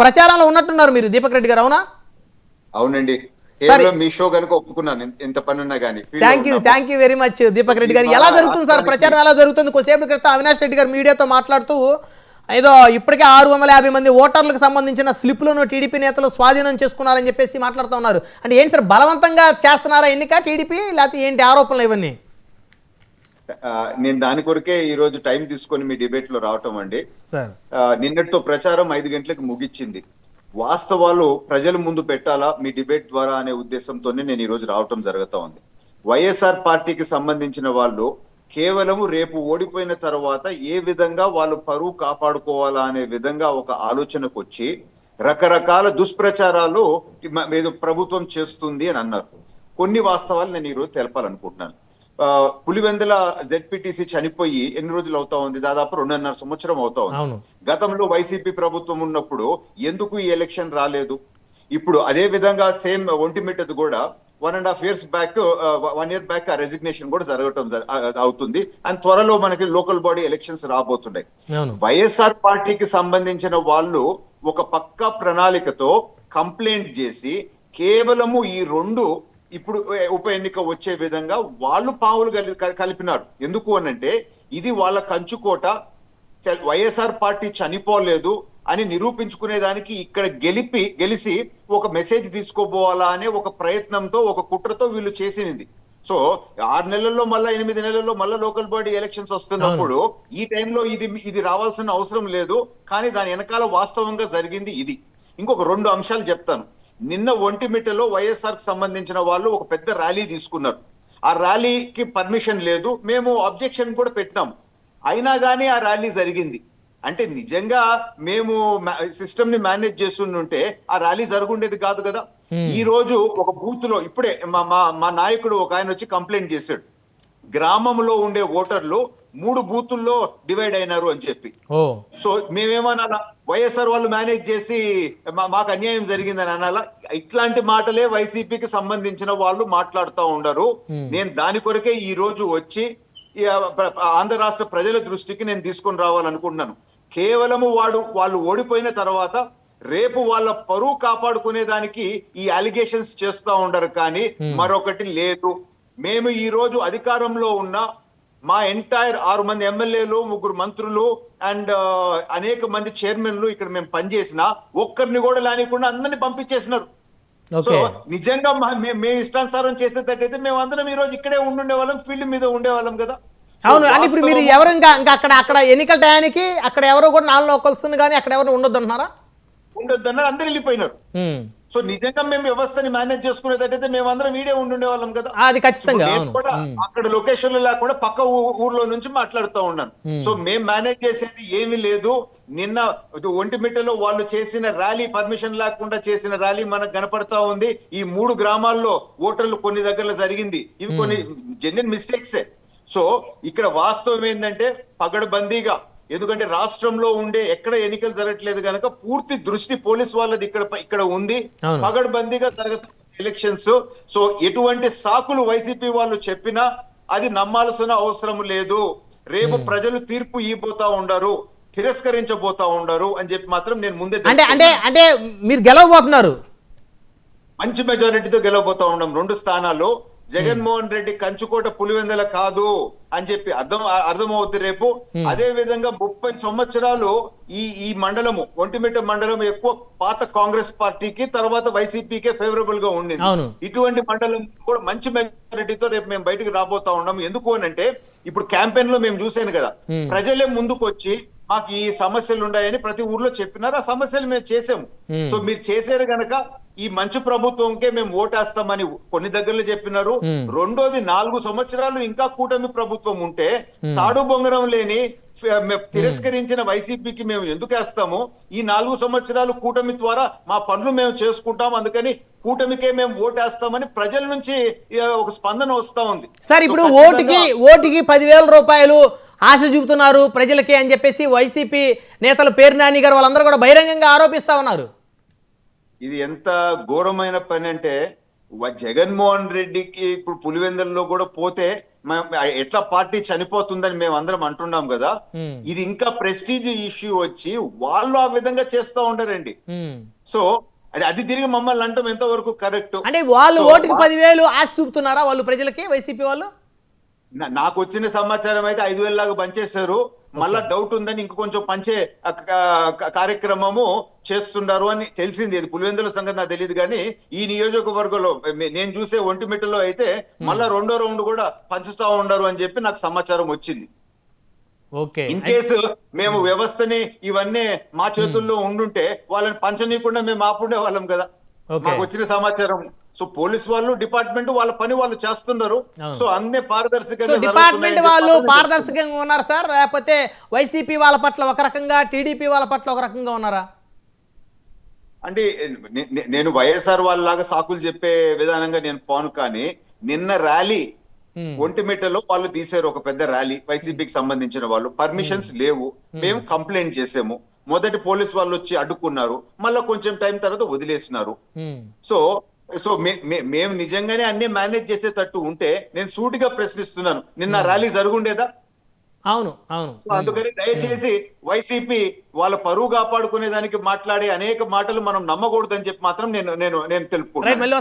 ప్రచారంలో ఉన్నట్టున్నారు మీరు దీపక్ రెడ్డి గారు, అవునా? అవునండి. కేవలం మీ షో గనుక ఒప్పుకున్నాను ఎంత పని ఉన్నా గానీ. Thank you very much Deepak Reddy గారు. ఎలా జరుగుతుంది సార్ ప్రచారం, ఎలా జరుగుతుంది? కొద్దిసేపు క్రితం అవినాష్ రెడ్డి గారు మీడియాతో మాట్లాడుతూ ఏదో ఇప్పటికే 650 మంది ఓటర్లకు సంబంధించిన స్లిప్లను టీడీపీ నేతలు స్వాధీనం చేసుకున్నారని చెప్పేసి మాట్లాడుతూ ఉన్నారు. అంటే ఏంటి సార్, బలవంతంగా చేస్తున్నారా ఎన్నిక టీడీపీ, లేకపోతే ఏంటి ఆరోపణలు ఇవన్నీ? నేను దాని కొరకే ఈ రోజు టైం తీసుకొని మీ డిబేట్ లో రావటం అండి. సార్ నిన్నటితో ప్రచారం 5 గంటలకు ముగిచ్చింది. వాస్తవాలు ప్రజల ముందు పెట్టాలా మీ డిబేట్ ద్వారా అనే ఉద్దేశంతోనే నేను ఈ రోజు రావటం జరుగుతూ ఉంది. వైఎస్ఆర్ పార్టీకి సంబంధించిన వాళ్ళు కేవలం రేపు ఓడిపోయిన తర్వాత ఏ విధంగా వాళ్ళు పరువు కాపాడుకోవాలా అనే విధంగా ఒక ఆలోచనకు వచ్చి రకరకాల దుష్ప్రచారాలు ప్రభుత్వం చేస్తుంది అని అన్నారు. కొన్ని వాస్తవాలు నేను ఈరోజు తెలపాలనుకుంటున్నాను. పులివెందుల జెడ్పీటీసీ చనిపోయి ఎన్ని రోజులు అవుతా ఉంది? దాదాపు 2.5 సంవత్సరం అవుతా ఉంది. గతంలో వైసీపీ ప్రభుత్వం ఉన్నప్పుడు ఎందుకు ఈ ఎలక్షన్ రాలేదు? ఇప్పుడు అదే విధంగా సేమ్ ఒంటిమిట్టది కూడా 1.5 years బ్యాక్, 1 year బ్యాక్ ఆ రెసిగ్నేషన్ కూడా జరగటం అవుతుంది. అండ్ త్వరలో మనకి లోకల్ బాడీ ఎలక్షన్స్ రాబోతున్నాయి. వైఎస్ఆర్ పార్టీకి సంబంధించిన వాళ్ళు ఒక పక్కా ప్రణాళికతో కంప్లైంట్ చేసి కేవలము ఈ 2 ఇప్పుడు ఉప ఎన్నిక వచ్చే విధంగా వాళ్ళు పావులు కలిపినారు. ఎందుకు అనంటే ఇది వాళ్ళ కంచుకోట, వైఎస్ఆర్ పార్టీ చనిపోలేదు అని నిరూపించుకునేదానికి ఇక్కడ గెలిచి ఒక మెసేజ్ తీసుకోబోవాలా అనే ఒక ప్రయత్నంతో, ఒక కుట్రతో వీళ్ళు చేసినది. సో 6 నెలల్లో మళ్ళా 8 నెలల్లో మళ్ళా లోకల్ బాడీ ఎలక్షన్స్ వస్తున్నప్పుడు ఈ టైంలో ఇది రావాల్సిన అవసరం లేదు. కానీ దాని వెనకాల వాస్తవంగా జరిగింది ఇది. ఇంకొక 2 అంశాలు చెప్తాను. నిన్న ఒంటిమిట్టలో వైఎస్ఆర్ కి సంబంధించిన వాళ్ళు ఒక పెద్ద ర్యాలీ తీసుకున్నారు. ఆ ర్యాలీకి పర్మిషన్ లేదు, మేము అబ్జెక్షన్ కూడా పెట్టినాం. అయినా కానీ ఆ ర్యాలీ జరిగింది. అంటే నిజంగా మేము సిస్టమ్ ని మేనేజ్ చేస్తుంటే ఆ ర్యాలీ జరుగుండేది కాదు కదా. ఈ రోజు ఒక బూత్ లో ఇప్పుడే మా నాయకుడు ఒక ఆయన వచ్చి కంప్లైంట్ చేశాడు, గ్రామంలో ఉండే ఓటర్లు 3 బూతుల్లో డివైడ్ అయినారు అని చెప్పి. సో మేమేమన్నా వైఎస్ఆర్ వాళ్ళు మేనేజ్ చేసి మాకు అన్యాయం జరిగిందని అనాలా? ఇట్లాంటి మాటలే వైసీపీకి సంబంధించిన వాళ్ళు మాట్లాడుతూ ఉండరు. నేను దాని కొరకే ఈ రోజు వచ్చి ఆంధ్ర రాష్ట్ర ప్రజల దృష్టికి నేను తీసుకొని రావాలనుకుంటున్నాను. కేవలము వాళ్ళు ఓడిపోయిన తర్వాత రేపు వాళ్ళ పరువు కాపాడుకునే దానికి ఈ అలిగేషన్స్ చేస్తూ ఉండరు, కానీ మరొకటి లేదు. మేము ఈ రోజు అధికారంలో ఉన్న మా ఎంటైర్ 6 మంది ఎమ్మెల్యేలు, 3 మంత్రులు అండ్ అనేక మంది చైర్మన్లు ఇక్కడ మేము పనిచేసిన ఒక్కరిని కూడా లేనికుండా అందరినీ పంపించేసినారు. సో నిజంగా మేము ఇష్టానుసారం చేసేటట్టయితే మేము అందరం ఈ రోజు ఇక్కడే ఉండే వాళ్ళం, ఫీల్డ్ మీద ఉండేవాళ్ళం కదా. అవును. అంటే ఇప్పుడు మీరు ఎవరు ఇంకా అక్కడ ఎన్నికల టయానికి అక్కడ ఎవరో కూడా 4 లోకల్స్ కానీ అక్కడ ఎవరు ఉండొద్దు అంటున్నారా? ఉండొద్దు అన్నారు, అందరు వెళ్ళిపోయినారు. సో నిజంగా మేము వ్యవస్థని మేనేజ్ చేసుకునేటట్టయితే మేమందరం ఈడే ఉండే వాళ్ళం కదా. అది ఖచ్చితంగా కూడా అక్కడ లొకేషన్ లో లేకుండా పక్క ఊర్లో నుంచి మాట్లాడుతూ ఉన్నాను. సో మేము మేనేజ్ చేసేది ఏమీ లేదు. నిన్న ఒంటిమిట్టలో వాళ్ళు చేసిన ర్యాలీ, పర్మిషన్ లేకుండా చేసిన ర్యాలీ మనకు కనపడతా ఉంది. ఈ 3 గ్రామాల్లో ఓటర్లు కొన్ని దగ్గర జరిగింది, ఇవి కొన్ని జెన్యున్ మిస్టేక్సే. సో ఇక్కడ వాస్తవం ఏంటంటే పగడబందీగా, ఎందుకంటే రాష్ట్రంలో ఉండే ఎక్కడ ఎన్నికలు జరగట్లేదు కనుక పూర్తి దృష్టి పోలీస్ వాళ్ళది ఇక్కడ ఉంది. పగడ్బందీగా జరుగుతున్న ఎలక్షన్స్. సో ఎటువంటి సాకులు వైసీపీ వాళ్ళు చెప్పినా అది నమ్మాల్సిన అవసరం లేదు. రేపు ప్రజలు తీర్పు ఇవ్వబోతా ఉండరు, తిరస్కరించబోతా ఉండరు అని చెప్పి మాత్రం నేను ముందే అంటే మీరు గెలవబోతున్నారు, మంచి మెజారిటీతో గెలవబోతా ఉన్నాం. 2 స్థానాల్లో జగన్మోహన్ రెడ్డి కంచుకోట పులివెందుల కాదు అని చెప్పి అర్థమవుతుంది రేపు. అదే విధంగా 30 సంవత్సరాలు ఈ మండలము, ఒంటిమిట్ట మండలం ఎక్కువ పాత కాంగ్రెస్ పార్టీకి, తర్వాత వైసీపీకే ఫేవరబుల్ గా ఉండింది. ఇటువంటి మండలం కూడా మంచి మెజారిటీతో రేపు మేము బయటకు రాబోతా ఉన్నాం. ఎందుకు అనంటే ఇప్పుడు క్యాంపెయిన్ లో మేము చూసాను కదా, ప్రజలే ముందుకు వచ్చి మాకు ఈ సమస్యలు ఉన్నాయని ప్రతి ఊర్లో చెప్పినారు. ఆ సమస్యలు మేము చేసాము. సో మీరు చేసేది గనక ఈ మంచి ప్రభుత్వంకే మేము ఓటేస్తామని కొన్ని దగ్గరలో చెప్పినారు. రెండోది 4 సంవత్సరాలు ఇంకా కూటమి ప్రభుత్వం ఉంటే తాడు బొంగరం లేని తిరస్కరించిన వైసీపీకి మేము ఎందుకు వేస్తాము? ఈ 4 సంవత్సరాలు కూటమి ద్వారా మా పనులు మేము చేసుకుంటాం, అందుకని కూటమికే మేము ఓటేస్తామని ప్రజల నుంచి ఒక స్పందన వస్తా ఉంది. సార్ ఇప్పుడు ఓటుకి 10,000 రూపాయలు ఆశ చూపుతున్నారు ప్రజలకి అని చెప్పేసి వైసీపీ నేతలు పేర్నాని గారు వాళ్ళందరూ కూడా బహిరంగంగా ఆరోపిస్తా ఉన్నారు. ఇది ఎంత ఘోరమైన పని అంటే జగన్మోహన్ రెడ్డికి ఇప్పుడు పులివెందుల్లో కూడా పోతే ఎట్లా పార్టీ చనిపోతుందని మేము అందరం అంటున్నాం కదా, ఉమ్, ఇది ఇంకా ప్రెస్టీజ్ ఇష్యూ వచ్చి వాళ్ళు ఆ విధంగా చేస్తూ ఉండరండి. ఉమ్. సో అది తిరిగి మమ్మల్ని అంటాం ఎంతవరకు కరెక్ట్? అంటే వాళ్ళు So, ఓటుకి 10,000 ఆశ చూపుతున్నారా వాళ్ళు ప్రజలకి, వైసీపీ వాళ్ళు? నాకు వచ్చిన సమాచారం అయితే 5,000 లాగా పంచేశారు. మళ్ళా డౌట్ ఉందని ఇంక కొంచెం పంచే కార్యక్రమము చేస్తున్నారు అని తెలిసింది. ఇది పులివెందుల సంగతి నాకు తెలియదు, కానీ ఈ నియోజకవర్గంలో నేను చూసే ఒంటిమిట్టలో అయితే మళ్ళా రెండో రౌండ్ కూడా పంచుతా ఉండరు అని చెప్పి నాకు సమాచారం వచ్చింది. ఓకే. ఇన్ కేసు మేము వ్యవస్థని ఇవన్నీ మా చేతుల్లో ఉండుంటే వాళ్ళని పంచనీయకుండా మేము ఆపుండే వాళ్ళం కదా. ఓకే. మాకు వచ్చిన సమాచారం. సో పోలీస్ వాళ్ళు, డిపార్ట్మెంట్ వాళ్ళ పని వాళ్ళు చేస్తున్నారు. అవును. సో అన్ని సో పారదర్శకంగా డిపార్ట్మెంట్ జరుగుతున్నాయని వాళ్ళు చెప్పి పారదర్శకంగా ఉన్నారు సార్, లేకపోతే వైసీపీ వాళ్ళ పట్ల ఒక రకంగా, టీడీపీ వాళ్ళ పట్ల ఒక రకంగా ఉన్నారా? అంటే నేను వైఎస్ఆర్ వాళ్ళలాగా సాకులు చెప్పే విధానంగా నేను పోను, కానీ నిన్న ర్యాలీ ఒంటిమిట్టలో వాళ్ళు తీశారు, ఒక పెద్ద ర్యాలీ వైసీపీకి సంబంధించిన వాళ్ళు. పర్మిషన్స్ లేవు, మేము కంప్లైంట్ చేసాము. మొదటి పోలీస్ వాళ్ళు వచ్చి అడ్డుకున్నారు, మళ్ళీ కొంచెం టైం తర్వాత వదిలేసినారు. ఉమ్, సో సో మేము నిజంగానే అన్ని మేనేజ్ చేసేటట్టు ఉంటే నేను సూటిగా ప్రశ్నిస్తున్నాను, నిన్న ర్యాలీ జరుగుండేదా? అవును, అవును. సో అందుకని దయచేసి వైసీపీ వాళ్ళ పరువు కాపాడుకునే దానికి మాట్లాడే అనేక మాటలు మనం నమ్మకూడదని చెప్పి మాత్రం నేను రైట్, తెలుపుకుంటాను. మళ్ళీ